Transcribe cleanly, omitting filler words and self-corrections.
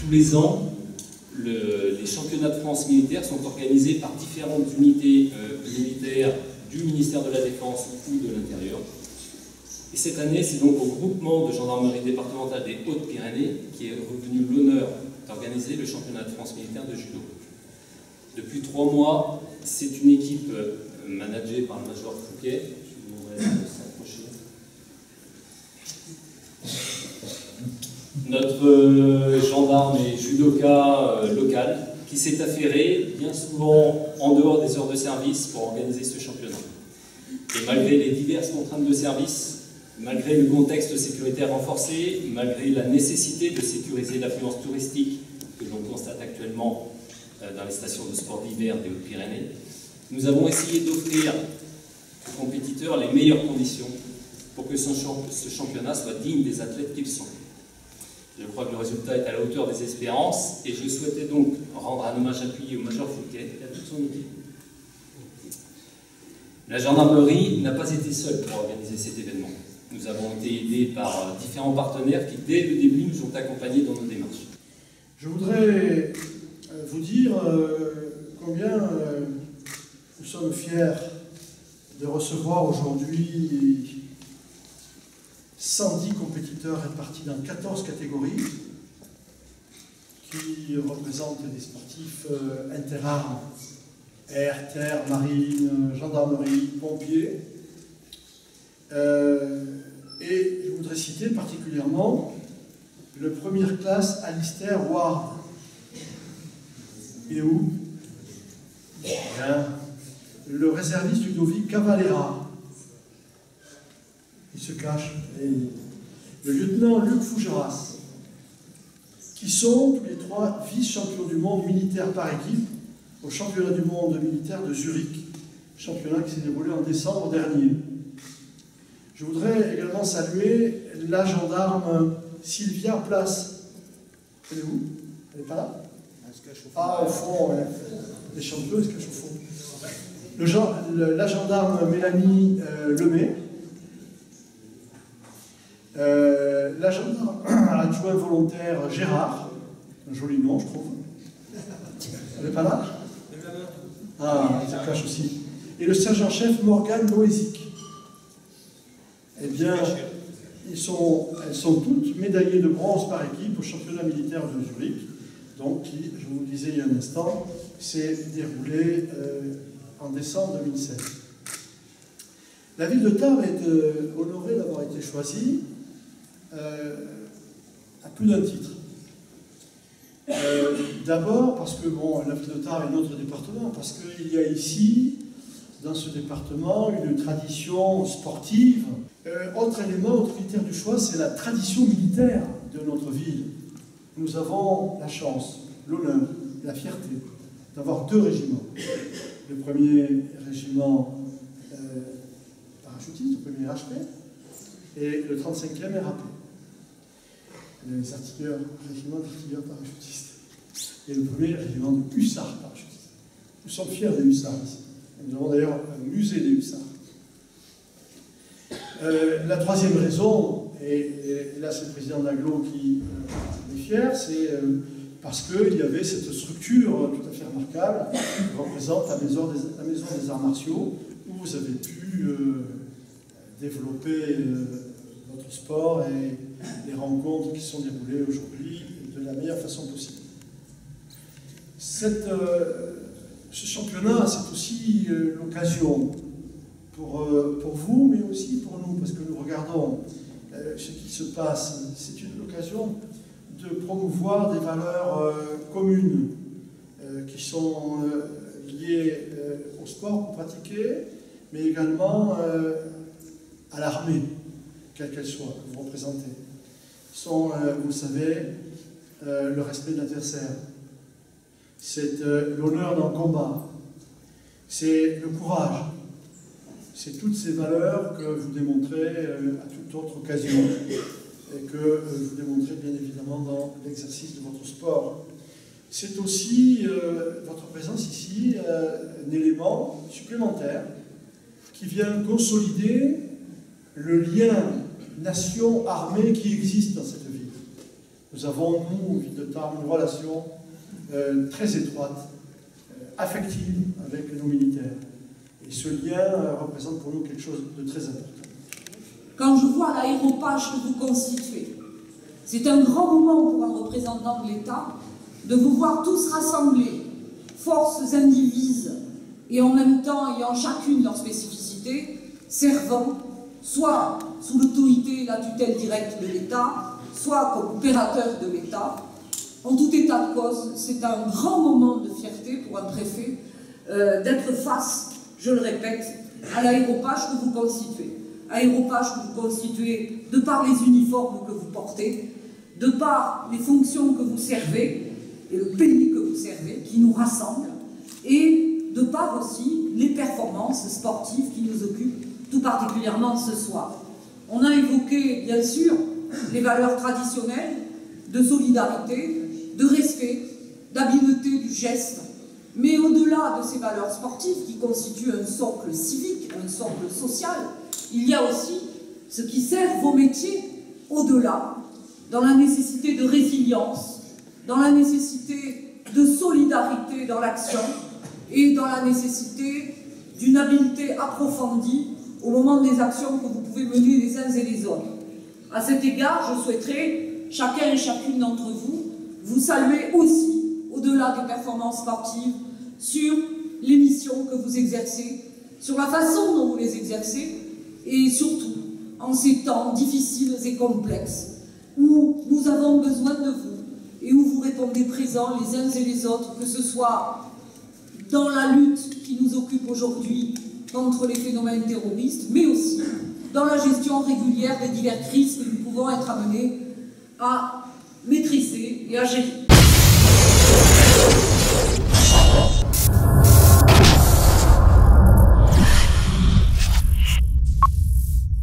Tous les ans, les championnats de France militaires sont organisés par différentes unités militaires du ministère de la Défense ou de l'Intérieur. Et cette année, c'est donc au groupement de gendarmerie départementale des Hautes-Pyrénées qui est revenu l'honneur d'organiser le championnat de France militaire de judo. Depuis 3 mois, c'est une équipe managée par le major Fouquet. Je vous demanderai de s'approcher. Notre gendarme et judoka local qui s'est affairé bien souvent en dehors des heures de service pour organiser ce championnat. Et malgré les diverses contraintes de service, malgré le contexte sécuritaire renforcé, malgré la nécessité de sécuriser l'affluence touristique que l'on constate actuellement dans les stations de sport d'hiver des Hautes-Pyrénées, nous avons essayé d'offrir aux compétiteurs les meilleures conditions pour que ce championnat soit digne des athlètes qu'ils sont. Je crois que le résultat est à la hauteur des espérances et je souhaitais donc rendre un hommage appuyé au major Fouquet et à toute son équipe. La gendarmerie n'a pas été seule pour organiser cet événement. Nous avons été aidés par différents partenaires qui, dès le début, nous ont accompagnés dans nos démarches. Je voudrais vous dire combien nous sommes fiers de recevoir aujourd'hui 110 compétiteurs répartis dans 14 catégories qui représentent des sportifs interarmes, air, terre, marine, gendarmerie, pompiers. Et je voudrais citer particulièrement le première classe Alistair Ward. Il est où? Bien. Le réserviste Ludovic Cavalera. Il se cache. Et le lieutenant Luc Fougeras, qui sont tous les 3 vice-champions du monde militaire par équipe au championnat du monde militaire de Zurich, championnat qui s'est déroulé en décembre dernier. Je voudrais également saluer la gendarme Sylvia Place. Elle est où? Elle n'est pas là? Ah, au fond, ouais. Les champions, elle se cache au fond. La gendarme Mélanie Lemay. La gendarme adjoint volontaire Gérard. Un joli nom, je trouve. Elle n'est pas là? Ah, elle se cache aussi. Et le sergent-chef Morgane Loézic. Eh bien, elles sont toutes médaillées de bronze par équipe au championnat militaire de Zurich, donc qui, je vous le disais il y a un instant, s'est déroulé en décembre 2016. La ville de Tarbes est honorée d'avoir été choisie à plus d'un titre. D'abord parce que bon, la ville de Tarbes est notre département, parce qu'il y a ici, dans ce département, une tradition sportive. Autre élément, autre critère du choix, c'est la tradition militaire de notre ville. Nous avons la chance, l'honneur, la fierté d'avoir 2 régiments. Le premier régiment parachutiste, le premier HP, et le 35e RAP. Les artilleurs, régiment d'artilleurs parachutistes. Et le premier régiment de hussards parachutistes. Nous sommes fiers des hussards ici. Nous avons d'ailleurs un musée des hussards. La troisième raison, et là c'est le président d'Aglo qui est fier, c'est parce qu'il y avait cette structure tout à fait remarquable qui représente la maison des arts martiaux, où vous avez pu développer votre sport et les rencontres qui sont déroulées aujourd'hui de la meilleure façon possible. Ce championnat, c'est aussi l'occasion pour vous, mais aussi pour nous, parce que nous regardons ce qui se passe. C'est une occasion de promouvoir des valeurs communes qui sont liées au sport que vous pratiquez, mais également à l'armée, quelle qu'elle soit, que vous représentez. Sont, vous le savez, le respect de l'adversaire, c'est l'honneur dans le combat, c'est le courage, c'est toutes ces valeurs que vous démontrez à toute autre occasion et que vous démontrez bien évidemment dans l'exercice de votre sport. C'est aussi votre présence ici, un élément supplémentaire qui vient consolider le lien nation-armée qui existe dans cette ville. Nous avons, nous, Ville de Tarbes, une relation très étroite, affective avec nos militaires. Et ce lien représente pour nous quelque chose de très important. Quand je vois l'aéropage que vous constituez, c'est un grand moment pour un représentant de l'État de vous voir tous rassemblés, forces indivises, et en même temps ayant chacune leur spécificité, servant soit sous l'autorité et la tutelle directe de l'État, soit comme opérateur de l'État. En tout état de cause, c'est un grand moment de fierté pour un préfet d'être face, je le répète, à l'aéropage que vous constituez. Aéropage que vous constituez de par les uniformes que vous portez, de par les fonctions que vous servez, et le pays que vous servez, qui nous rassemble, et de par aussi les performances sportives qui nous occupent tout particulièrement ce soir. On a évoqué, bien sûr, les valeurs traditionnelles de solidarité, de respect, d'habileté du geste, mais au-delà de ces valeurs sportives qui constituent un socle civique, un socle social, il y a aussi ce qui sert vos métiers au-delà, dans la nécessité de résilience, dans la nécessité de solidarité dans l'action et dans la nécessité d'une habileté approfondie au moment des actions que vous pouvez mener les uns et les autres. À cet égard, je souhaiterais, chacun et chacune d'entre vous, vous saluer aussi, au-delà des performances sportives, sur les missions que vous exercez, sur la façon dont vous les exercez, et surtout en ces temps difficiles et complexes, où nous avons besoin de vous, et où vous répondez présents les uns et les autres, que ce soit dans la lutte qui nous occupe aujourd'hui contre les phénomènes terroristes, mais aussi dans la gestion régulière des diverses crises que nous pouvons être amenés à maîtriser et à gérer.